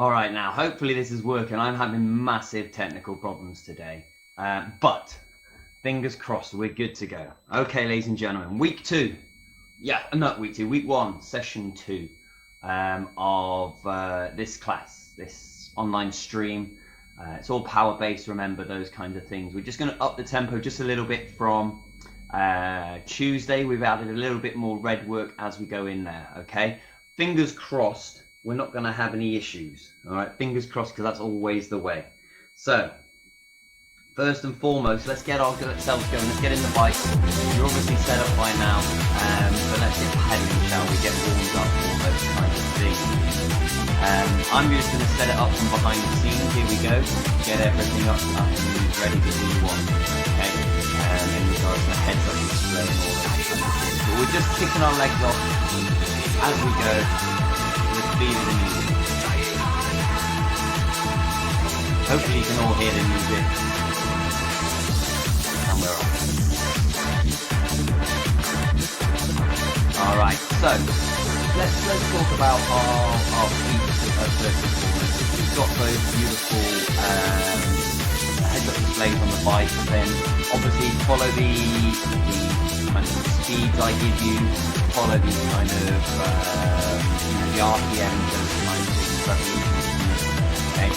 All right, now, hopefully this is working. I'm having massive technical problems today, but fingers crossed, we're good to go. Okay, ladies and gentlemen, week one, session 2 of this class, this online stream. It's all power-based, remember, those kinds of things. We're just going to up the tempo just a little bit from Tuesday. We've added a little bit more red work as we go in there, okay? Fingers crossed, we're not going to have any issues, all right? Fingers crossed, because that's always the way. So, first and foremost, let's get ourselves going. Let's get in the bike. You're obviously set up by now, but let's get heading, shall we? Get warmed up, all those kinds of things. I'm just going to set it up from behind the scenes. Here we go. Get everything up and ready to do what, okay? In regards to heads-up display and all that kind of thing. But we're just kicking our legs off as we go with the speed of the music. Hopefully you can all hear the music. And we're off. Alright, so let's talk about our feet first and foremost. We've got those beautiful heads-up displays on the bike, then obviously follow the kind of speeds I give you, follow the kind of the RPM, those kinds of revolutions. Okay.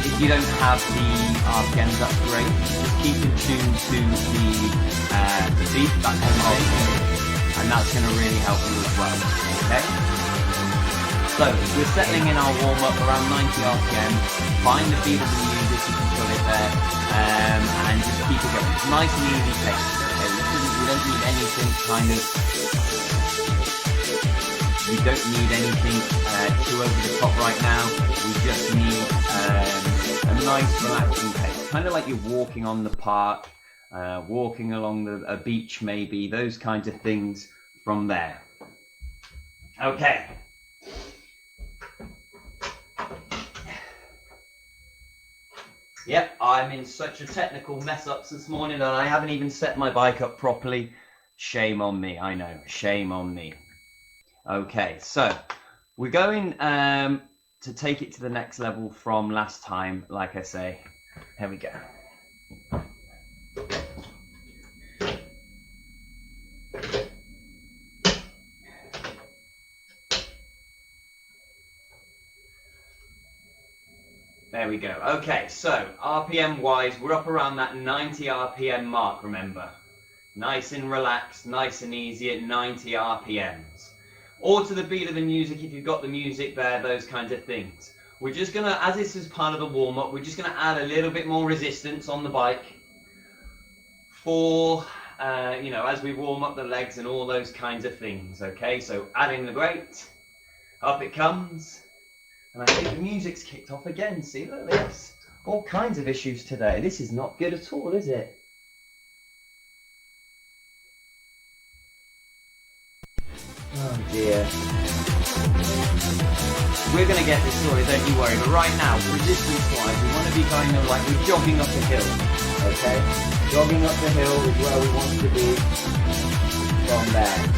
If you don't have the RPMs, that's great. Just keep in tune to the beat, that kind of thing, and that's going to really help you as well. Okay. So we're settling in our warm-up around 90 RPM. Find the beat of the music, you can put it there, and just keep it going. It's nice and easy pace. Okay, we don't need anything kind of. We don't need anything too over the top right now. We just need a nice relaxing pace, kind of like you're walking on the park, walking along a beach, maybe those kinds of things. From there. Okay. Yep, I'm in such a technical mess ups this morning that I haven't even set my bike up properly. Shame on me, I know, shame on me. Okay, so we're going to take it to the next level from last time, like I say. Here we go. There we go. Okay, so RPM wise, we're up around that 90 RPM mark, remember. Nice and relaxed, nice and easy at 90 RPMs. Or to the beat of the music if you've got the music there, those kinds of things. We're just going to, as this is part of the warm-up, we're just going to add a little bit more resistance on the bike for, you know, as we warm up the legs and all those kinds of things, okay? So adding the brake, up it comes. And I think the music's kicked off again. See, look at this. All kinds of issues today. This is not good at all, is it? Oh dear. We're going to get this sorted, don't you worry. But right now, resistance-wise, we want to be kind of like we're jogging up a hill. Okay? Jogging up the hill is where we want to be from there.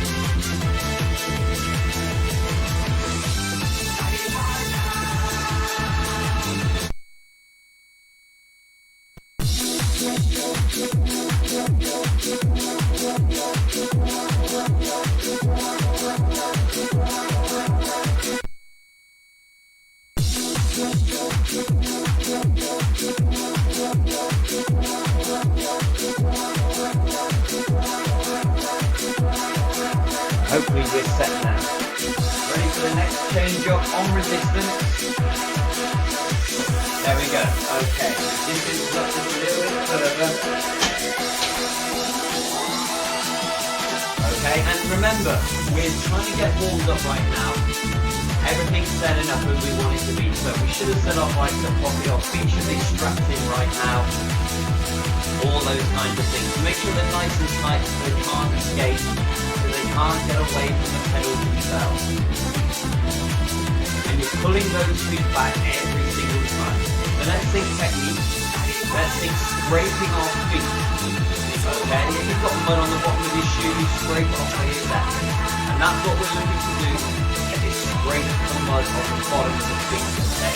Hopefully we're set now. Ready for the next change up on resistance. There we go. Okay. Distance up just a little bit further. Okay, and remember, we're trying to get warmed up right now. Everything's setting up as we want it to be. So we should have set our bikes up properly. Our feet should be strapped in right now. All those kinds of things. Make sure they're nice and tight so they can't escape. They can't get away from the pedals themselves. And you're pulling those feet back every single time. So let's think technique. Let's think scraping our feet. Okay, if you've got mud on the bottom of your shoe, you scrape it off where you're set. And that's what we're looking to do. Get this scrape the mud off the bottom of the feet, okay?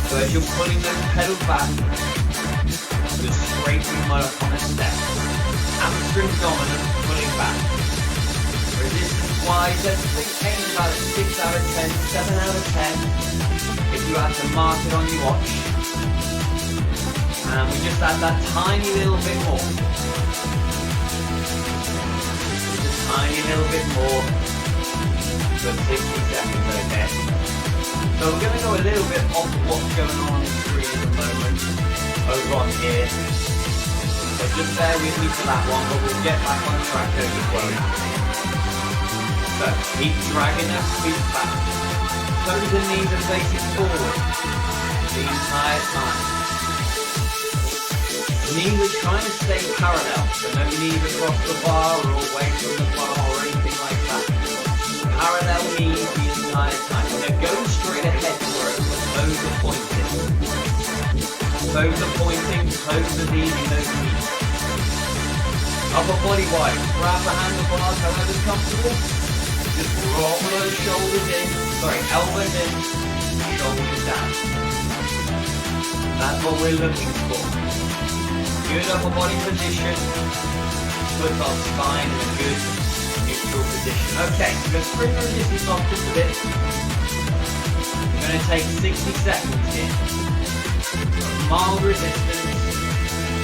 So as you're pulling those pedals back, you're scraping mud up on a step. Hamstring dominant, pulling back. Resistance wise, everything came about 6 out of 10, 7 out of 10. If you had to mark it on your watch. And we just add that tiny little bit more. Just a tiny little bit more for 60 seconds, okay? So we're going to go a little bit off of what's going on the screen at the moment, over on here. So just bear with me for that one, but we'll get back on track as well. So keep dragging those feet back. Toes and knees are facing forward the entire time. Knee was trying to stay parallel, so no knees across the bar or away from the bar or anything like that. Parallel knees the entire time. They're going straight ahead to where the toes are pointing. Toes are pointing, toes are leading those knees. Upper body wide, grab the handlebars however's comfortable. Just roll those shoulders in, elbows in, shoulders down. That's what we're looking for. Good upper body position, put our spine in a good neutral position. Okay, so let's bring the resistance off just a bit. We're going to take 60 seconds here. Mild resistance,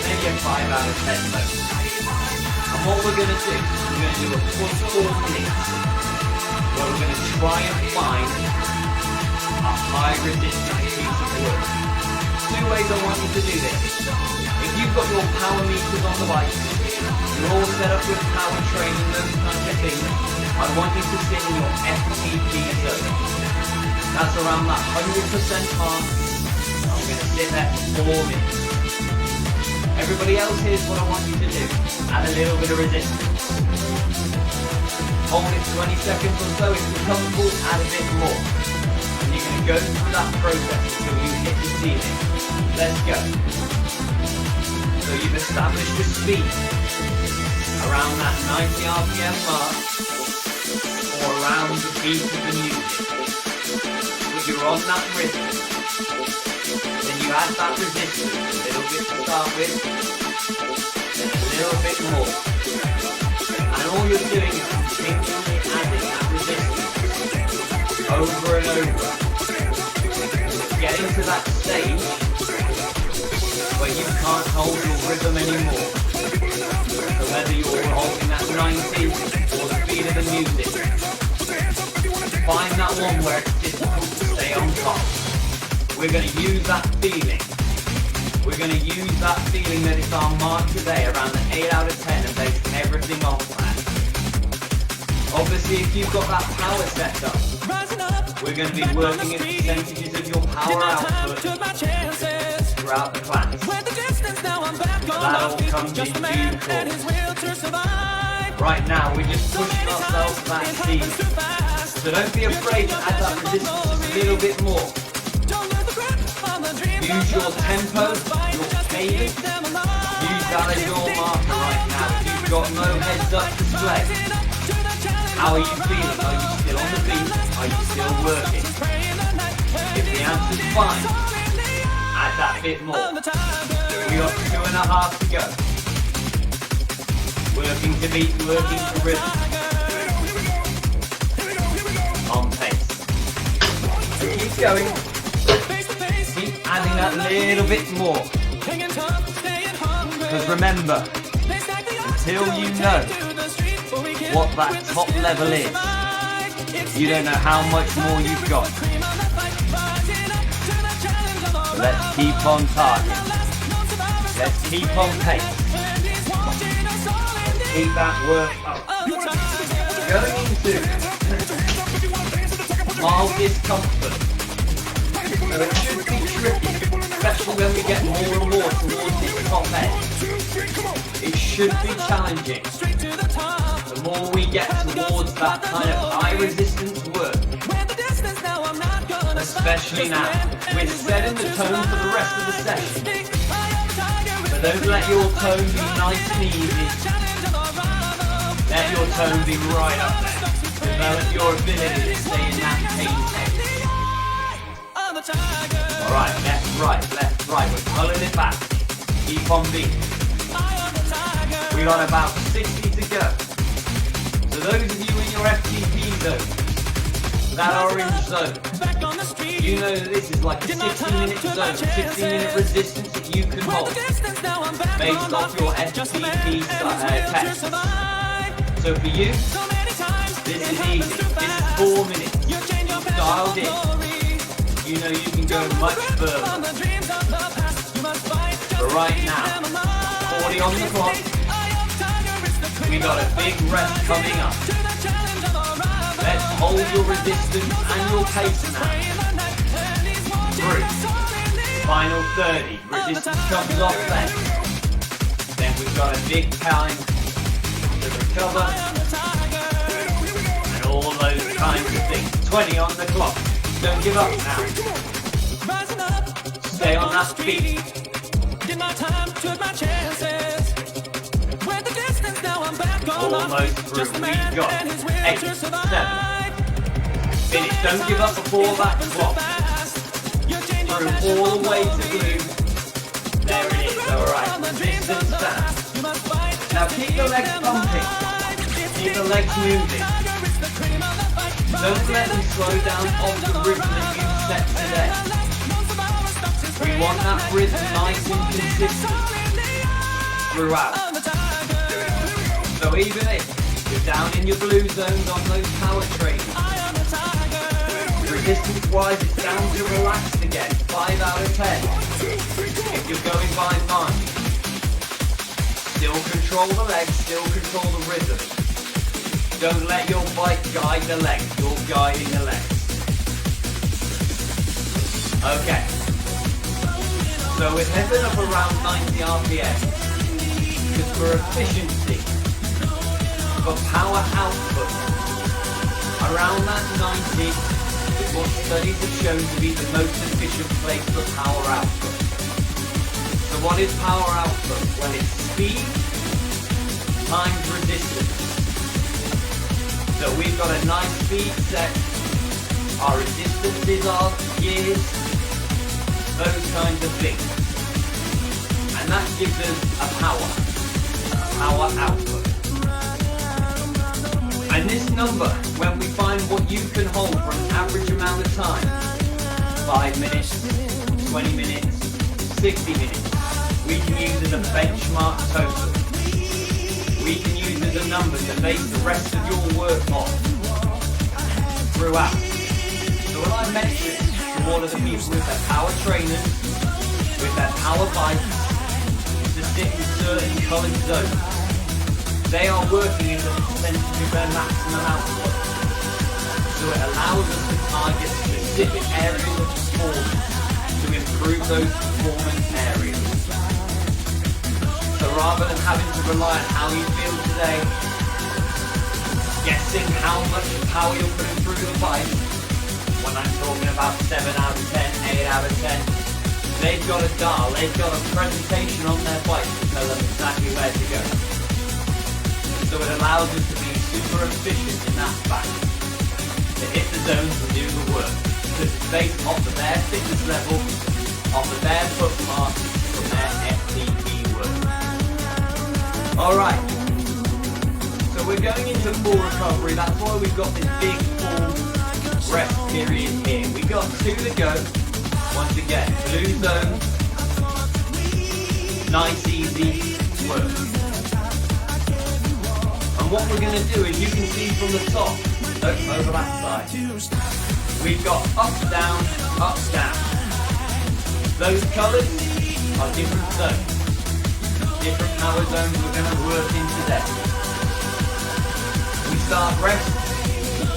maybe a 5 out of 10 though. And what we're going to do, we're going to do a push-pull knee. Where we're going to try and find a high resistance piece of work. 2 ways I want you to do this. If you've got your power meters on the bike, you're all set up with power training, those kinds of things, I want you to sit in your FTP zone. That's around that 100% mark. I'm going to sit there for 4 minutes. Everybody else, here's what I want you to do. Add a little bit of resistance. Hold it 20 seconds or so. If you're comfortable, add a bit more. And you're going to go through that process until you hit the ceiling. Let's go. So you've established your speed around that 90 RPM mark or around the beat of the music. But you're on that rhythm. Then you add that resistance a little bit to start with, then a little bit more. And all you're doing is continually adding that resistance over and over. Getting to that stage where you can't hold your rhythm anymore. So whether you're holding that 90 or the beat of the music, find that one where it's difficult to stay on top. We're going to use that feeling. We're going to use that feeling that it's our mark today around the 8 out of 10 and base everything off that. Obviously, if you've got that power set up, we're going to be working in percentages of your power output throughout the class. That all comes in due course. Right now, we're just pushing ourselves to that ceiling. So don't be afraid to add that resistance just a little bit more. Use your tempo, your cadence. Use that as your marker right now. You've got no heads-up display. How are you feeling? Are you still on the beat? Are you still working? If the answer's fine, add that bit more. We got 2.5 to go. Working to beat, working to rhythm. On pace. So keep going. Keep adding that little bit more. Because remember, until you know what that top level is, you don't know how much more you've got. So let's keep on target. Let's keep on pace. Keep that work up. Going into mild discomfort. So it should be tricky, especially when we get more and more towards this top edge. It should be challenging. The more we get towards that kind of high resistance work, especially now, we're setting the tone for the rest of the session. So don't let your tone be nice and easy. Let your tone be right up there. Develop your ability to stay in that pain pace. Alright, left, right. We're pulling it back. Keep on beating. We got about 60 to go. So those of you in your FTP zone, that orange zone, you know that this is like a 60-minute zone, 60-minute resistance that you can hold based off your FTP test. So for you, this is easy. This is 4 minutes. Dialed in. You know you can go much further. But right now, 40 on the clock. We got a big rest coming up. Let's hold your resistance and your pace now. 3. Final 30. Resistance comes off then. Then we've got a big time to recover. And all those kinds of things. 20 on the clock. Don't give up now. Stay on that beat. Almost through. We've got 8, 7. Finish. Don't give up before that clock. Through all the way to blue. There it is. Alright. Resistance down. Now keep the legs pumping. Keep the legs moving. Don't let them slow down on the rhythm that you've set today. We want that rhythm nice and consistent throughout. So even if you're down in your blue zones on those power trains, resistance wise it's down to relaxed again, 5 out of 10. If you're going by mind, still control the legs, still control the rhythm. Don't let your bike guide the legs, you're guiding the legs. Okay. So we're heading up around 90 RPM, because for efficiency, for power output, around that 90 is what studies have shown to be the most efficient place for power output. So what is power output? Well, it's speed times resistance. So we've got a nice speed set, our resistances are gears, those kinds of things. And that gives us a power output. And this number, when we find what you can hold for an average amount of time, 5 minutes, 20 minutes, 60 minutes, we can use as a benchmark total. We can use as a number to base the rest of your work on throughout. So what I mentioned to all of the people with their power trainers, with their power bikes, to sit in certain coloured zones, they are working in the percentage of their maximum output. So it allows us to target specific areas of performance to improve those performance areas. So rather than having to rely on how you feel today, guessing how much power you're putting through the bike, when I'm talking about 7 out of 10, 8 out of 10, they've got a dial, they've got a presentation on their bike to tell them exactly where to go. So it allows us to be super efficient in that fact, to hit the zones and do the work, because it's based off of their fitness level, off of their foot marks, from their FTP work. Alright, so we're going into full recovery, that's why we've got this big full rest period here. We've got 2 to go. Once again, blue zone, nice easy work. And what we're going to do is, you can see from the top, over that side, we've got up, down, those colours are different zones, different power zones we're going to work in today. We start rest,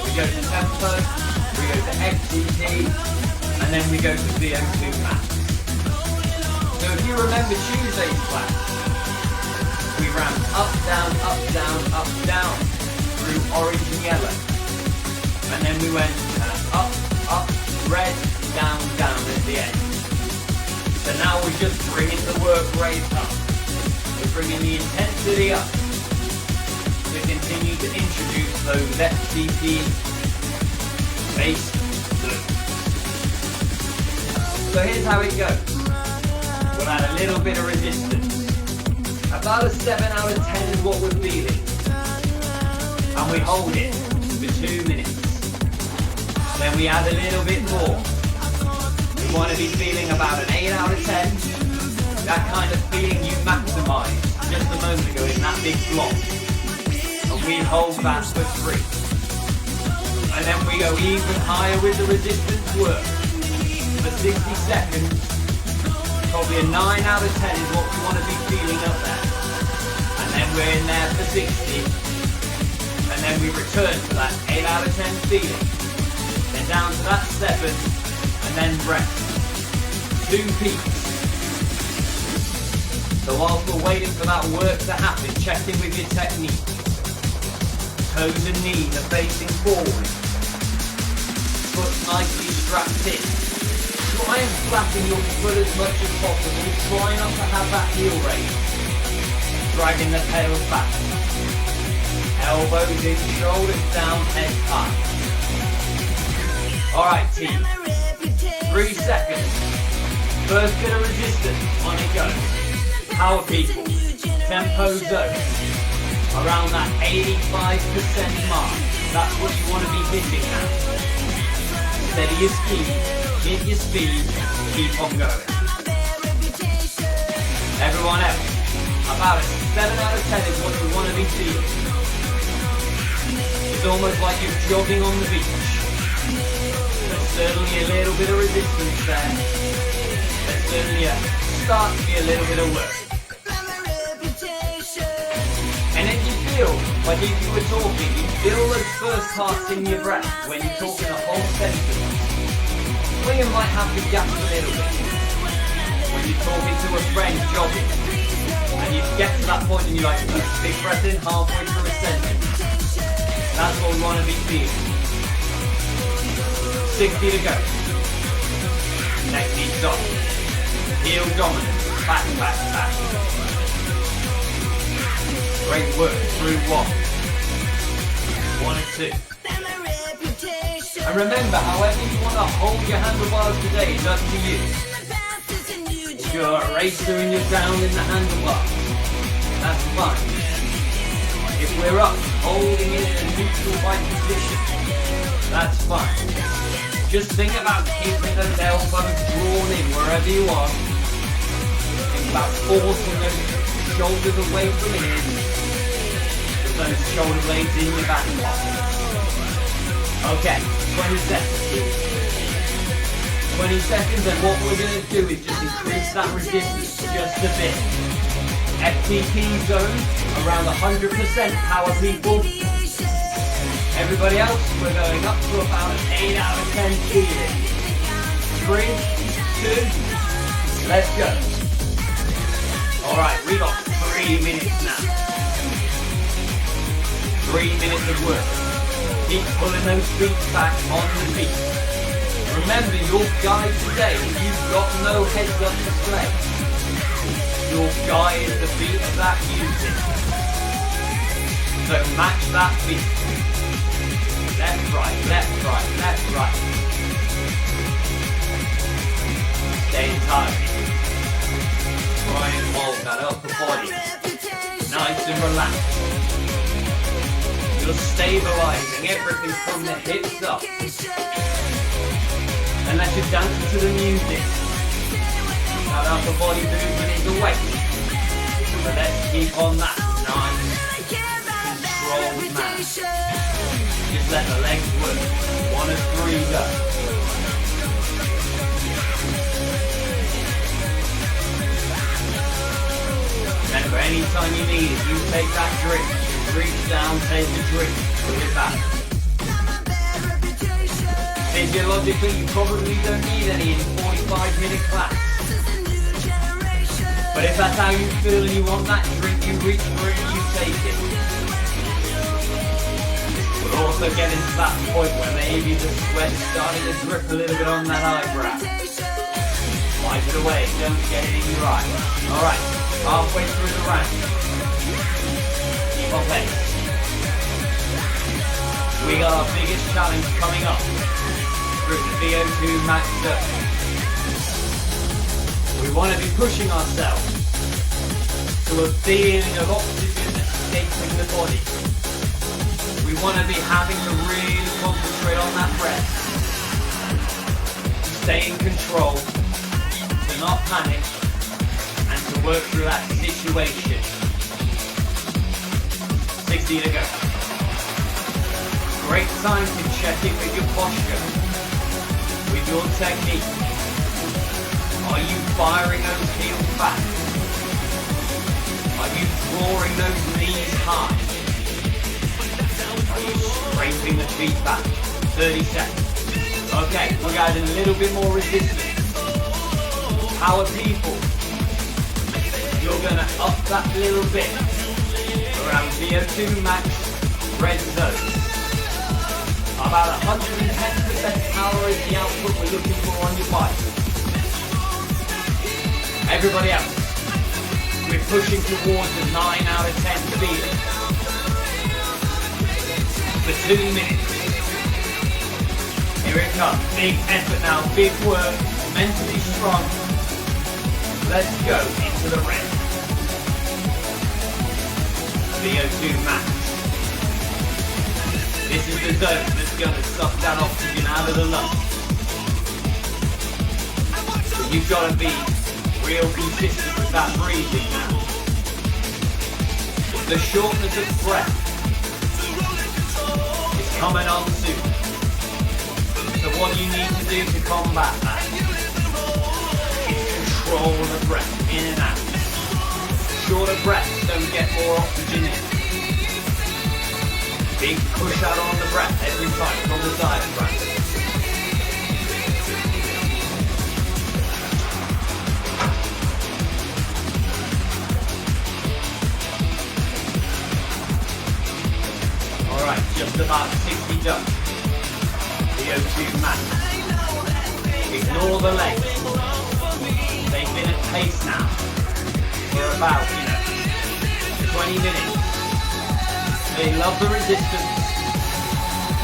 we go to tempo, we go to XCT, and then we go to VO2 max. So if you remember Tuesday's class, we ramped up, down, through orange and yellow. And then we went up, red, down at the end. So now we're just bringing the work rate up. We're bringing the intensity up to continue to introduce So FTP base loop. So here's how it goes. We'll add a little bit of resistance. About a 7 out of 10 is what we're feeling. And we hold it for 2 minutes. Then we add a little bit more. We want to be feeling about an 8 out of 10. That kind of feeling you maximised just a moment ago in that big block. And we hold that for 3. And then we go even higher with the resistance work. For 60 seconds, probably a 9 out of 10 is what we want to be feeling up there. And then we're in there for 60. And then we return to that 8 out of 10 feeling. Then down to that 7, and then rest. 2 peaks. So whilst we're waiting for that work to happen, check in with your technique. Toes and knees are facing forward. Foot nicely strapped in. Try and flatten your foot as much as possible. Try not to have that heel raise. Dragging the tails back. Elbows in, shoulders down, head high. Alright team, 3 seconds. First bit of resistance, on it goes. Power people, tempo zone. Around that 85% mark. That's what you want to be hitting now. Steady your speed, hit your speed, keep on going. Everyone else, about a 7 out of 10 is what you want to be feeling. It's almost like you're jogging on the beach. There's certainly a little bit of resistance there. There's certainly start to be a little bit of work. And then you feel, like if you were talking, you feel those first parts in your breath when you're talking a whole sentence. Where you might have to gap a little bit. When you're talking to a friend, jogging, and you get to that point and you're like, big breath in halfway through a sentence. That's what we want to be feeling. 60 to go. Next knee stop. Heel dominant. Back, back, back. Great work through 1. 1 and 2. And remember, however you want to hold your handlebars today is up to you. If you're a racer and you're down in the handlebars, that's fine. If we're up, holding it in a neutral bike position, that's fine. Just think about keeping those elbows drawn in wherever you are. Think about forcing those shoulders away from here. With those shoulder blades in your back pocket. Okay, 20 seconds. 20 seconds, and what we're going to do is just increase that resistance just a bit. FTP zone, around 100% power people. Everybody else, we're going up to about an 8 out of 10 feeling. 3, 2, let's go. Alright, we got 3 minutes now. 3 minutes of work. Keep pulling those feet back on the feet. Remember, your guide today, you've got no heads up display. Your guide is the beat of that music. So match that beat. Left, right, left, right, left, right. Stay tight. Try and hold that upper body. Nice and relaxed. You're stabilizing everything from the hips up. And let you dance to the music. That upper body movement is the waist. So let's keep on that nice, controlled manner. Just let the legs work. 1 and 3 go. Remember, anytime you need it, you take that drink. Reach down, take the drink, bring it back. Physiologically, you probably don't need any in 45-minute class. But if that's how you feel and you want that drink, you reach for it and you take it. We're also getting to that point where maybe the sweat's starting to drip a little bit on that eyebrow. Wipe it away, don't get it in your eye. Alright, halfway through the round. Keep on pace. We got our biggest challenge coming up through the VO2 max zone. We want to be pushing ourselves to a feeling of oxygen escaping the body. We want to be having to really concentrate on that breath. Stay in control, to not panic, and to work through that situation. 60 to go. Great time to check in with your posture, with your technique. Are you firing those heels back? Are you drawing those knees high? Are you scraping the feet back? 30 seconds. Okay, we're adding a little bit more resistance. Power people, you're going to up that little bit around VO2 max red zone. About 110% power is the output we're looking for on your bike. Everybody else, we're pushing towards a 9 out of 10 speed. For 2 minutes. Here it comes. Big effort now, big work, mentally strong. Let's go into the red. VO2 max. This is the zone that's going to suck that oxygen out of the lungs. But you've got to be real consistent with that breathing now. The shortness of breath is coming on soon. So what you need to do to combat that is control the breath in and out. Shorter breaths don't get more oxygen in. Big push out on the breath every time from the diaphragm. Alright, just about 60 done. VO2 max. Ignore the legs. They've been at pace now for about, 20 minutes. They love the resistance.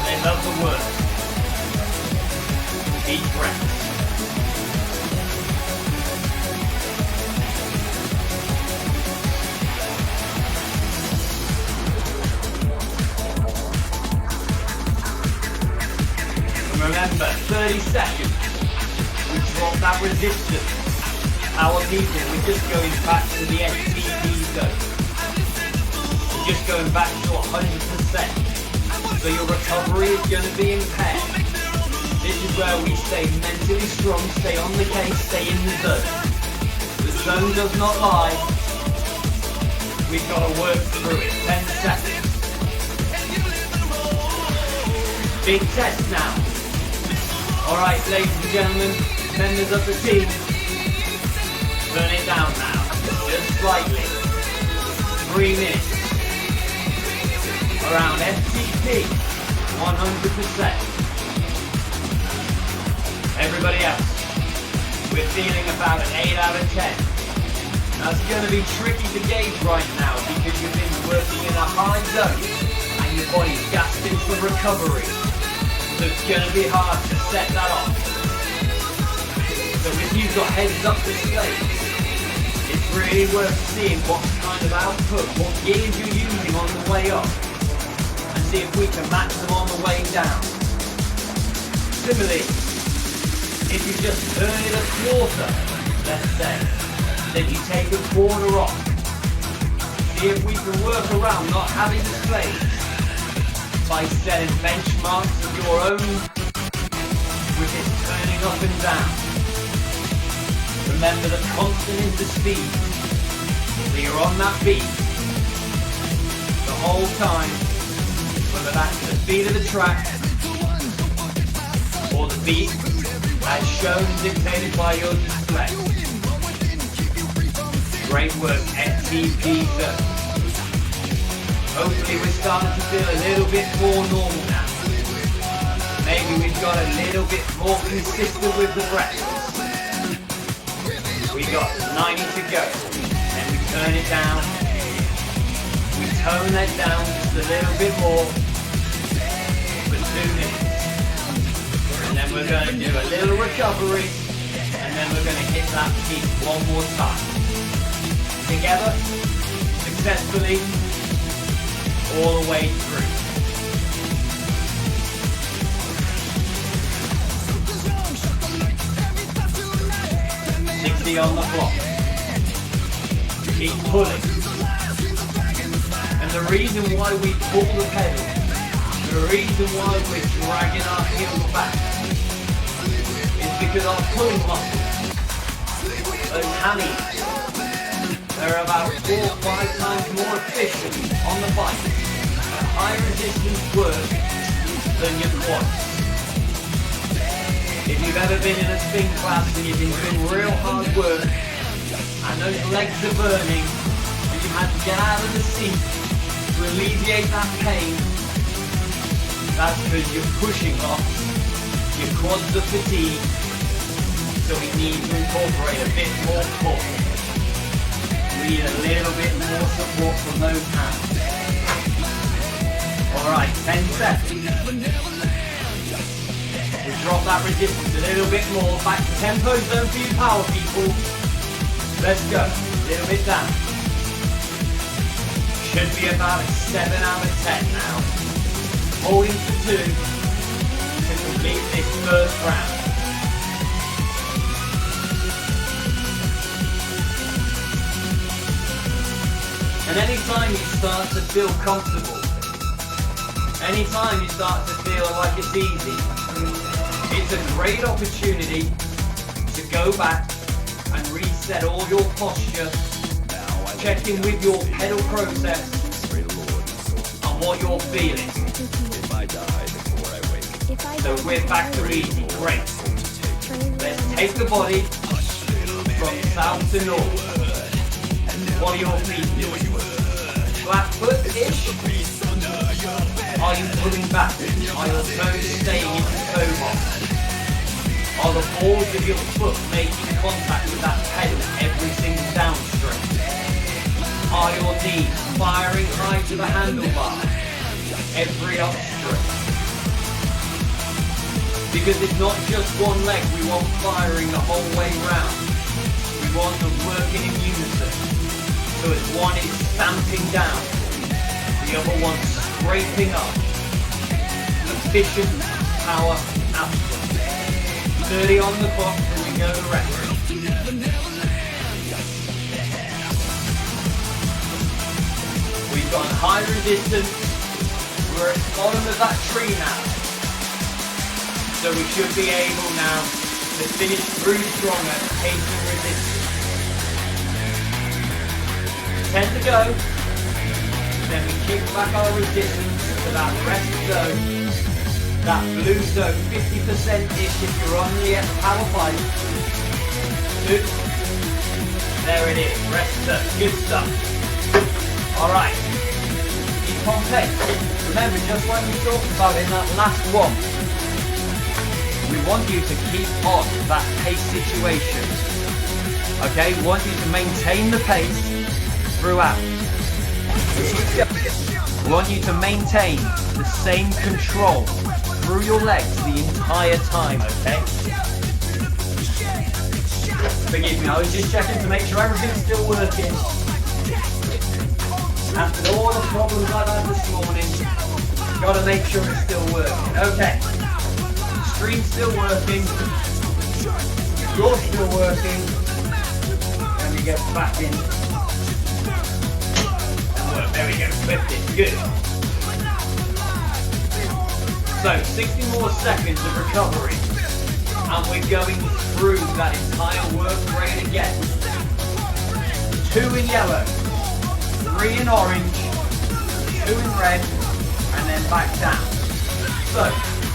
They love the work. Deep breath. Remember, 30 seconds, we drop that resistance. Our people, we're just going back to the STP zone. We're just going back to 100%. So your recovery is going to be impaired. This is where we stay mentally strong, stay on the case, stay in the zone. The zone does not lie. We've got to work through it. 10 seconds. Big test now. Alright, ladies and gentlemen, members of the team, turn it down now, just slightly. 3 minutes. Around FTP, 100%. Everybody else, we're feeling about an 8 out of 10. Now it's going to be tricky to gauge right now because you've been working in a high zone and your body's gasping for recovery. So it's going to be hard to set that off. So if you've got heads up displays, it's really worth seeing what kind of output, what gears you're using on the way up, and see if we can match them on the way down. Similarly, if you just turn it a quarter, let's say, then you take a quarter off. See if we can work around not having displays by setting benchmarks of your own with it turning up and down. Remember that constant is the speed, so you're on that beat the whole time, whether that's the speed of the track or the beat as shown dictated by your display. Great work, FTP zone. Hopefully we're starting to feel a little bit more normal now. Maybe we've got a little bit more consistent with the breath. We got 90 to go. Then we turn it down. We tone that down just a little bit more. we're going to do a little recovery, and then we're going to hit that peak one more time. Together, successfully, all the way through. 60 on the clock. Keep pulling. And the reason why we pull the pedal, the reason why we're dragging our heels back, is because our pulling muscles, those hammies, they're about 4 or 5 times more efficient on the bike at high resistance work than your quads. If you've ever been in a spin class and you've been doing real hard work and those legs are burning and you've had to get out of the seat to alleviate that pain, that's because you're pushing off, your quads are fatigued, so we need to incorporate a bit more pull. We need a little bit more support from those hands. Alright, 10 seconds. We drop that resistance a little bit more. Back to tempo zone for you power people. Let's go. A little bit down. Should be about a 7 out of 10 now. Holding for 2 to complete this first round. And anytime you start to feel comfortable, anytime you start to feel like it's easy, it's a great opportunity to go back and reset all your posture, check in with your pedal process and what you're feeling. So we're back to easy, great. Let's take the body from south to north. What are your feet doing? Flat foot-ish? Are you pulling back? Are your toes staying in the toe box? Are the balls of your foot making contact with that pedal every single downstroke? Are your knees firing high to the handlebar every upstroke? Because it's not just one leg we want firing the whole way round. We want them working in unison. So as one is stamping down, the other one's scraping up. Efficient power output. 30 on the clock and we go to rest. We've got high resistance. We're at the bottom of that tree now. So we should be able now to finish through strong at taking resistance. 10 to go. Then we kick back our resistance to that rest zone. That blue zone, 50%-ish if you're on the power 5. 2. There it is, rest zone, good stuff. Alright, keep on pace. Remember, just like we talked about in that last one, we want you to keep on that pace situation. Okay, we want you to maintain the pace throughout. We want you to maintain the same control through your legs the entire time, okay? Forgive me, I was just checking to make sure everything's still working. After all the problems I've had this morning, gotta make sure it's still working. Okay, stream's still working, you're still working, and we get back in. There we go, flipped it, good. So, 60 more seconds of recovery, and we're going through that entire work rate again. 2 in yellow, 3 in orange, 2 in red, and then back down. So,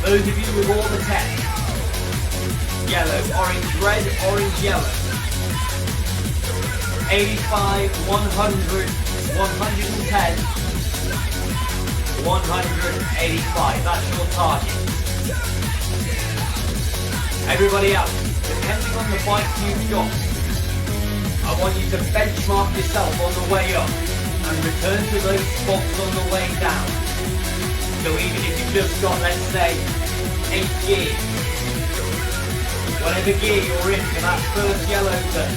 those of you with all the text, yellow, orange, red, orange, yellow. 85, 100, 110. 185, that's your target. Everybody else, depending on the bike you've got, I want you to benchmark yourself on the way up and return to those spots on the way down. So even if you've just got, let's say, 8 gears, Whatever gear you're in for that first yellow zone,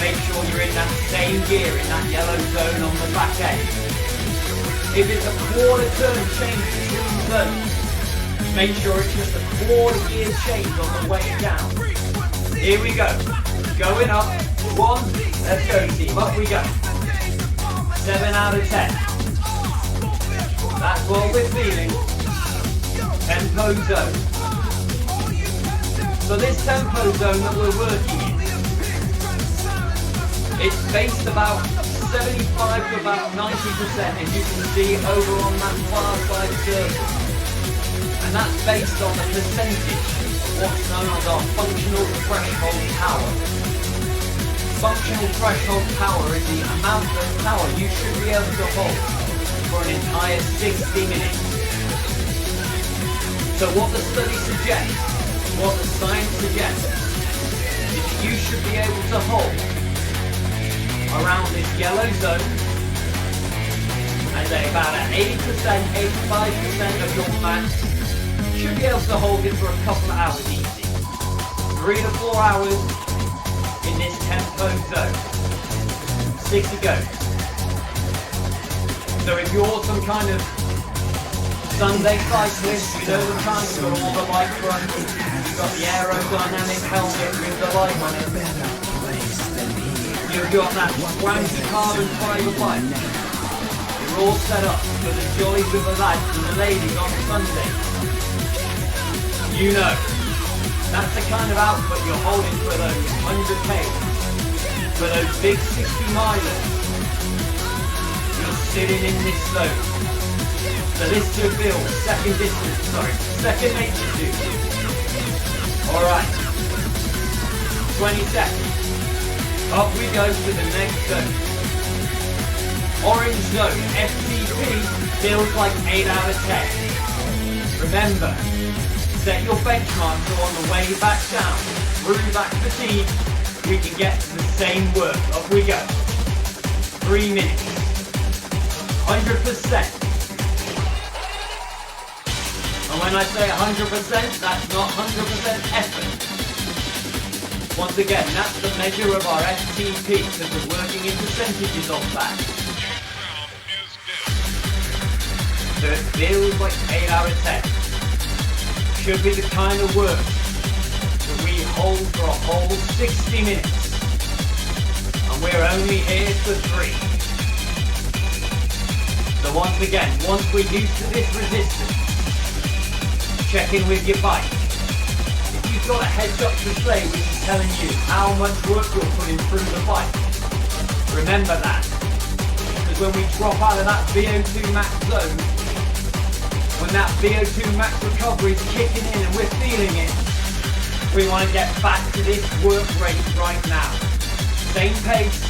make sure you're in that same gear, in that yellow zone on the back end. If it's a quarter turn change between zones, make sure it's just a quarter gear change on the way down. Here we go. Going up. 1. Let's go, team. Up we go. 7 out of 10. That's what we're feeling. Tempo zone. So this tempo zone that we're working in, it's based about 75 to about 90%, as you can see over on that far side circle. And that's based on the percentage of what's known as our functional threshold power. Functional threshold power is the amount of power you should be able to hold for an entire 60 minutes. So what the study suggests, what the science suggests, is that you should be able to hold around this yellow zone, I say about an 80%, 85% of your max, you should be able to hold it for a couple of hours easy. 3 to 4 hours in this tempo zone. 6 to go. So if you're some kind of Sunday cyclist, you know the kind, you've got all the light front, you've got the aerodynamic helmet with the light on it. You've got that swanky carbon fibre bike. You're all set up for the jollies with the lads and the ladies on Sunday. You know, that's the kind of output you're holding for those 100k, for those big 60 milers. You're sitting in this zone. So this should feel second nature to you. Alright, 20 seconds. Up we go to the next zone. Orange zone, FTP, feels like 8 out of 10. Remember, set your benchmark so on the way back down, through that fatigue, we can get to the same work. Up we go. 3 minutes. 100%. And when I say 100%, that's not 100% effort. Once again, that's the measure of our FTP, because we're working in percentages of that. So it feels like 8 out of 10. Should be the kind of work that we hold for a whole 60 minutes. And we're only here for 3. So once again, once we're used to this resistance, check in with your bike. If you've got a heads-up display which is telling you how much work you're putting through the bike, remember that. Because when we drop out of that VO2 max zone, when that VO2 max recovery is kicking in and we're feeling it, we want to get back to this work rate right now. Same pace,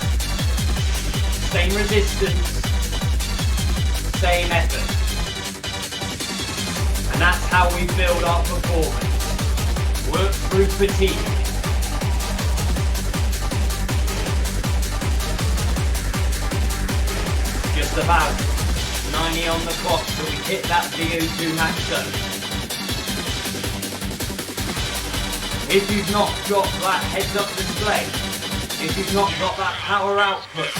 same resistance, same effort. And that's how we build our performance. Work through fatigue. Just about 90 on the clock till we hit that VO2 max zone. If you've not got that heads-up display, if you've not got that power output,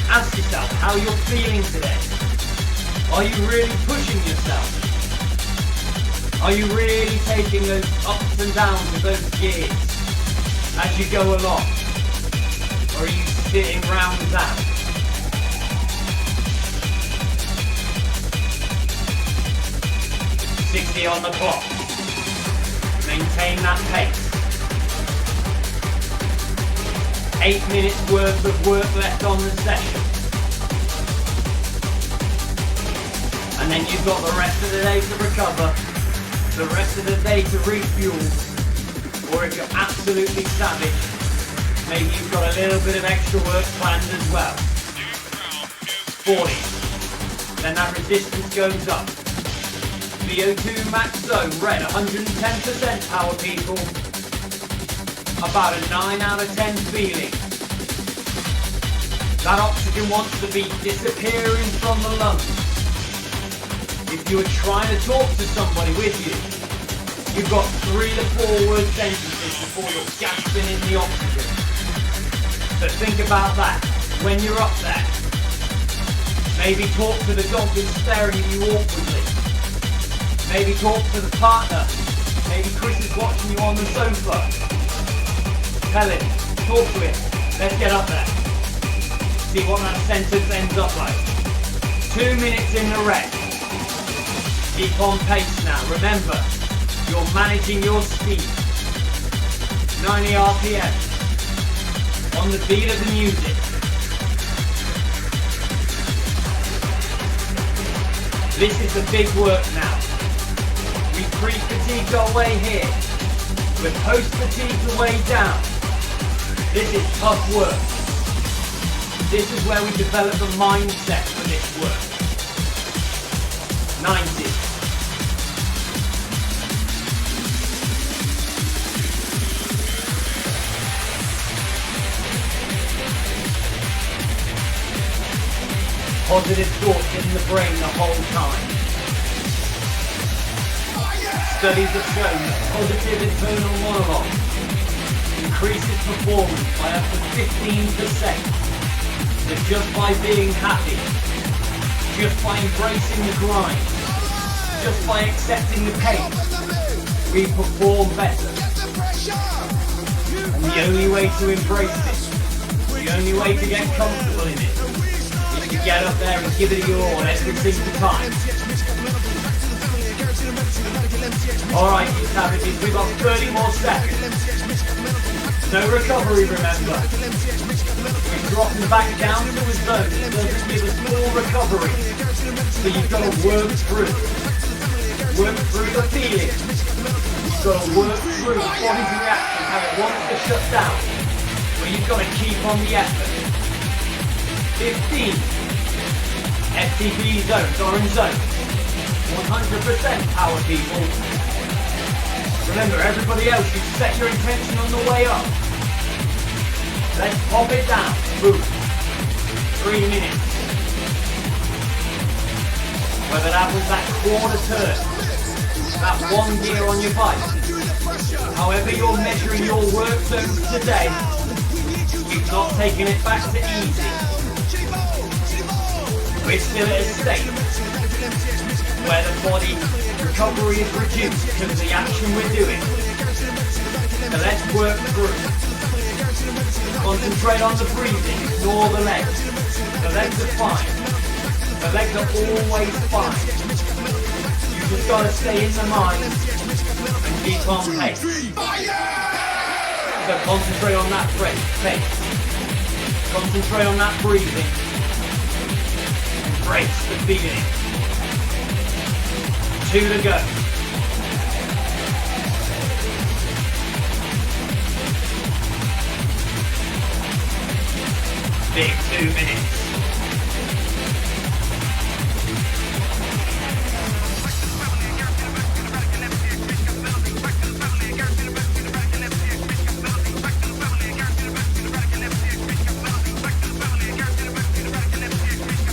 ask yourself how you're feeling today. Are you really pushing yourself? Are you really taking those ups and downs with those gears as you go along? Or are you sitting round that? .60 on the clock. Maintain that pace. 8 minutes worth of work left on the session. And then you've got the rest of the day to recover, the rest of the day to refuel, or if you're absolutely savage, maybe you've got a little bit of extra work planned as well. 40. Then that resistance goes up. VO2 max zone, red, 110% power people. About a 9 out of 10 feeling. That oxygen wants to be disappearing from the lungs. If you were trying to talk to somebody with you, You've got 3 to 4 word sentences before you're gasping in the oxygen. So think about that when you're up there. Maybe talk to the dog that's staring at you awkwardly. Maybe talk to the partner. Maybe Chris is watching you on the sofa. Tell him, talk to him. Let's get up there. See what that sentence ends up like. 2 minutes in the rest. Keep on pace now. Remember, you're managing your speed. 90 RPM. On the beat of the music. This is the big work now. We pre-fatigued our way here. We're post-fatigued the way down. This is tough work. This is where we develop the mindset for this work. 90. Positive thoughts in the brain the whole time. Studies have shown that positive internal monologue increases performance by up to 15%. So just by being happy, just by embracing the grind, just by accepting the pain, we perform better. And the only way to embrace it, the only way to get comfortable in it, is to get up there and give it your all every single time. Alright, you savages, we've got 30 more seconds. No recovery, remember. We're dropping back down to a zone that doesn't give us full recovery. So you've got to work through. Work through the feeling. You've got to work through the body's reaction, how it wants to shut down. But you've got to keep on the effort. 15. FTP zones, orange zones. 100% power, people. Remember, everybody else, you set your intention on the way up. Let's pop it down. Boom. 3 minutes. Whether that was that quarter turn, that 1 gear on your bike, however you're measuring your work zones today, you've not taken it back to easy. We're still at a state where the body recovery is reduced because of the action we're doing. So let's work through. Concentrate on the breathing, ignore the legs. The legs are fine. The legs are always fine. You just got to stay in the mind and keep on pace. So concentrate on that pace. Concentrate on that breathing. Embrace the feeling. 2 to go. Big 2 minutes.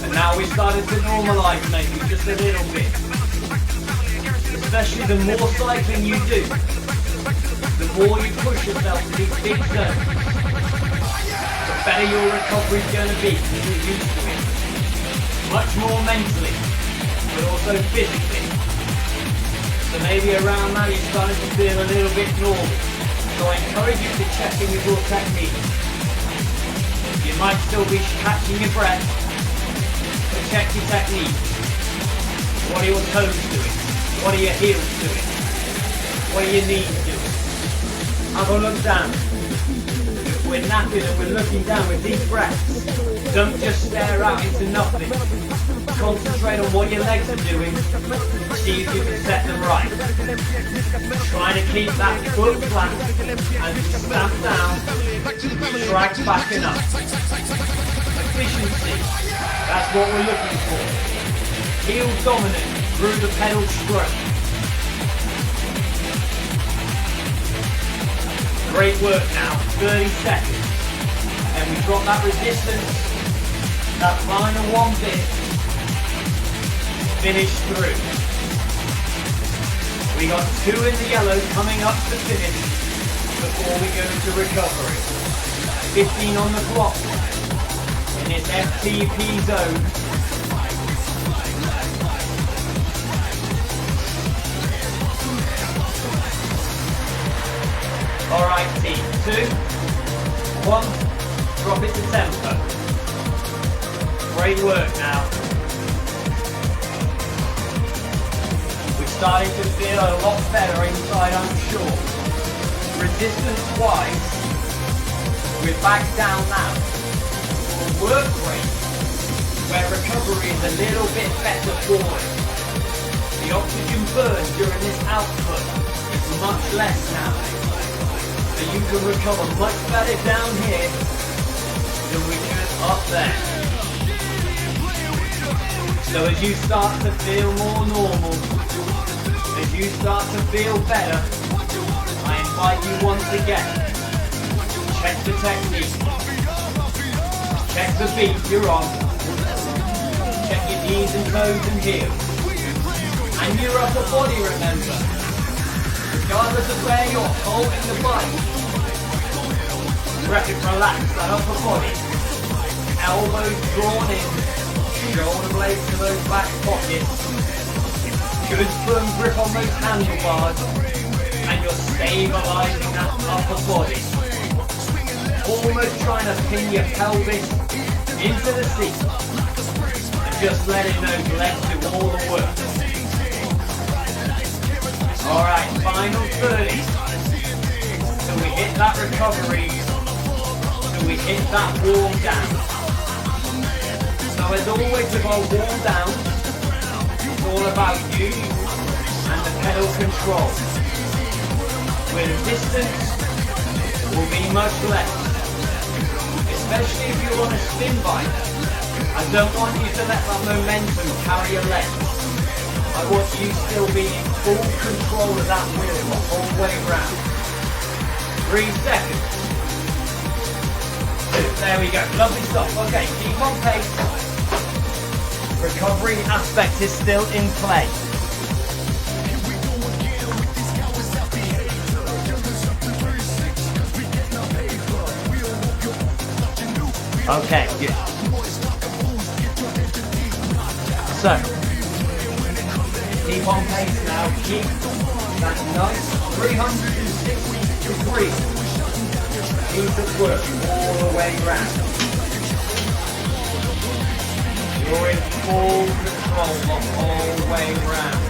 And now we started to normalise maybe just a little bit. Especially the more cycling you do, the more you push yourself to these big zones, the better your recovery is going to be because you're used to it. Much more mentally, but also physically. So maybe around now you're starting to feel a little bit normal. So I encourage you to check in with your technique. You might still be catching your breath, but check your technique. What are your toes doing? What are your heels doing? What are your knees doing? Have a look down. If we're knackered and we're looking down with deep breaths, don't just stare out into nothing. Concentrate on what your legs are doing. See if you can set them right. Trying to keep that foot flat and stamp down, drag back and up. Efficiency, that's what we're looking for. Heel dominant through the pedal stroke. Great work now, 30 seconds. And we drop that resistance, that final 1 bit, finish through. We got 2 in the yellow coming up to finish before we go into recovery. 15 on the clock in this FTP zone. Alright team, 2, 1, drop it to tempo. Great work now. We're starting to feel a lot better inside, I'm sure. Resistance wise, we're back down now. For a work rate where recovery is a little bit better for it. The oxygen burn during this output is much less now. So you can recover much better down here than we could up there. So as you start to feel more normal, as you start to feel better, I invite you once again, check the technique, check the beat you're on, check your knees and toes and heels, and your upper body, remember. Regardless of where you're holding the bike, relax that upper body, elbows drawn in, shoulder blades to those back pockets, good firm grip on those handlebars, and you're stabilizing that upper body. Almost trying to pin your pelvis into the seat, and just letting those legs do all the work. Alright, final 30. So we hit that recovery. So we hit that warm down. So as always with our warm down, it's all about you and the pedal control. Where the distance will be much less. Especially if you're on a spin bike. I don't want you to let that momentum carry your legs. I want you still being in full control of that wheel the whole way round. 3 seconds. 2, there we go. Lovely stuff. Okay, keep on pace. Recovery aspect is still in play. Okay, good. So, keep on pace now, keep that nice 360 degrees piece of work all the way round. You're in full control the whole way round.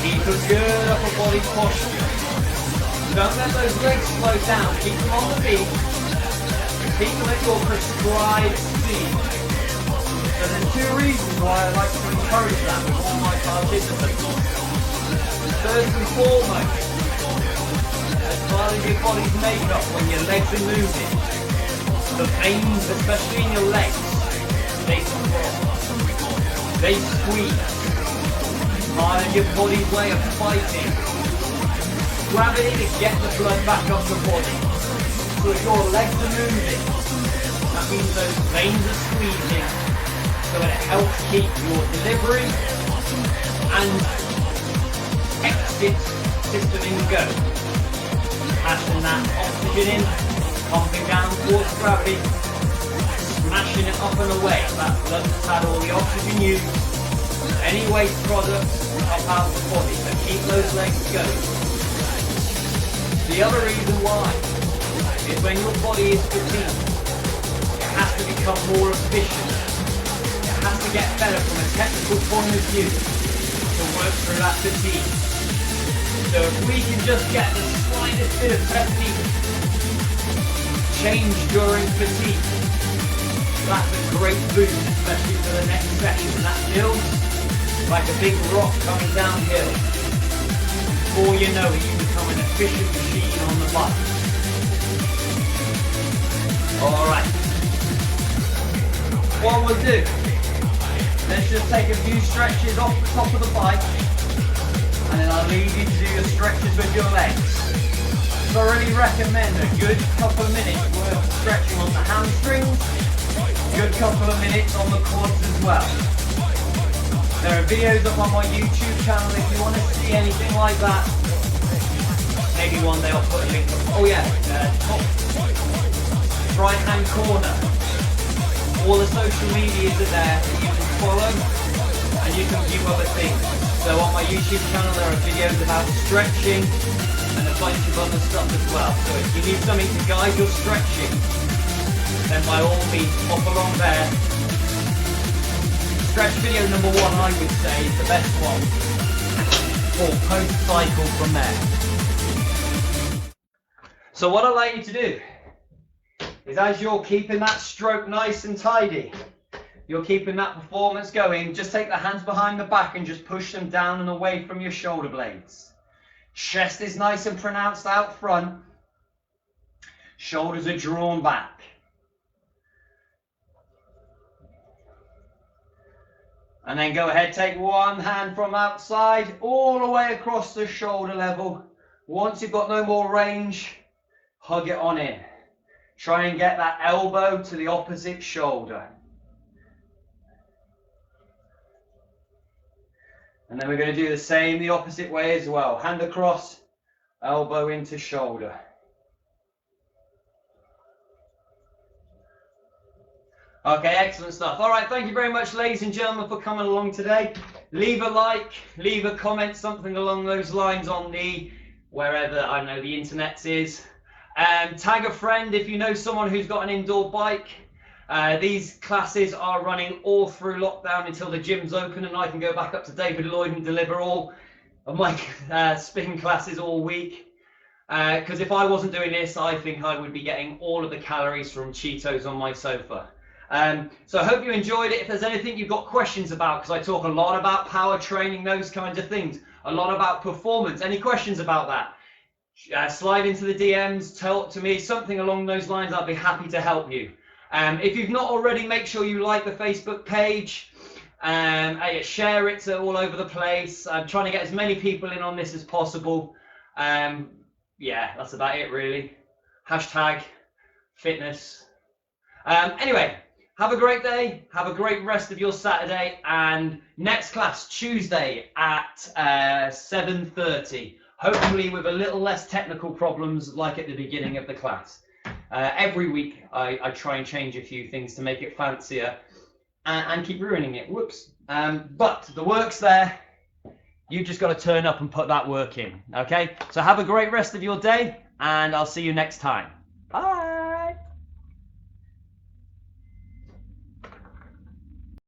Keep a good upper body posture. Don't let those legs slow down, keep them on the beat. Keep them at your prescribed speed. So there's 2 reasons why I like to encourage that with all my participants. First and foremost, as part of your body's makeup when your legs are moving, the veins, especially in your legs, they throb, they squeeze. Part of your body's way of fighting gravity to get the blood back up the body. So if your legs are moving, that means those veins are squeezing. So it helps keep your delivery and exit system in go. Passing that oxygen in, pumping down towards gravity, smashing it up and away. That blood has had all the oxygen used, any waste products up out the body, so keep those legs going. The other reason why is when your body is fatigued, it has to become more efficient. Has to get better from a technical point of view to work through that fatigue. So if we can just get the slightest bit of technique change during fatigue, that's a great boost, especially for the next session. That feels like a big rock coming downhill. Before you know it, you become an efficient machine on the bike. Alright. What we'll do, let's just take a few stretches off the top of the bike, and then I'll leave you to do your stretches with your legs. Thoroughly recommend a good couple of minutes worth of stretching on the hamstrings, good couple of minutes on the quads as well. There are videos up on my YouTube channel if you want to see anything like that. Maybe one day I'll put a link up. Oh yeah, top right hand corner. All the social medias are there that you can follow and you can view other things. So on my YouTube channel there are videos about stretching and a bunch of other stuff as well. So if you need something to guide your stretching, then by all means hop along there. Stretch video number 1, I would say, is the best one for post-cycle from there. So what I'd like you to do is, as you're keeping that stroke nice and tidy, you're keeping that performance going, just take the hands behind the back and just push them down and away from your shoulder blades. Chest is nice and pronounced out front. Shoulders are drawn back. And then go ahead, take one hand from outside all the way across the shoulder level. Once you've got no more range, hug it on in. Try and get that elbow to the opposite shoulder. And then we're going to do the same the opposite way as well. Hand across, elbow into shoulder. Okay, excellent stuff. All right, thank you very much, ladies and gentlemen, for coming along today. Leave a like, leave a comment, something along those lines on the, wherever, I don't know, the internet is. Tag a friend if you know someone who's got an indoor bike. These classes are running all through lockdown until the gym's open and I can go back up to David Lloyd and deliver all of my spin classes all week. Because if I wasn't doing this, I think I would be getting all of the calories from Cheetos on my sofa. So I hope you enjoyed it. If there's anything you've got questions about, because I talk a lot about power training, those kinds of things, a lot about performance. Any questions about that? Slide into the DMs, talk to me, something along those lines. I'll be happy to help you. If you've not already, make sure you like the Facebook page, share it all over the place. I'm trying to get as many people in on this as possible. Yeah, that's about it really. Hashtag fitness. Anyway, have a great day, have a great rest of your Saturday, and next class Tuesday at 7:30, hopefully with a little less technical problems like at the beginning of the class. Every week I try and change a few things to make it fancier and keep ruining it. Whoops. But the work's there. You've just got to turn up and put that work in. Okay? So have a great rest of your day, and I'll see you next time.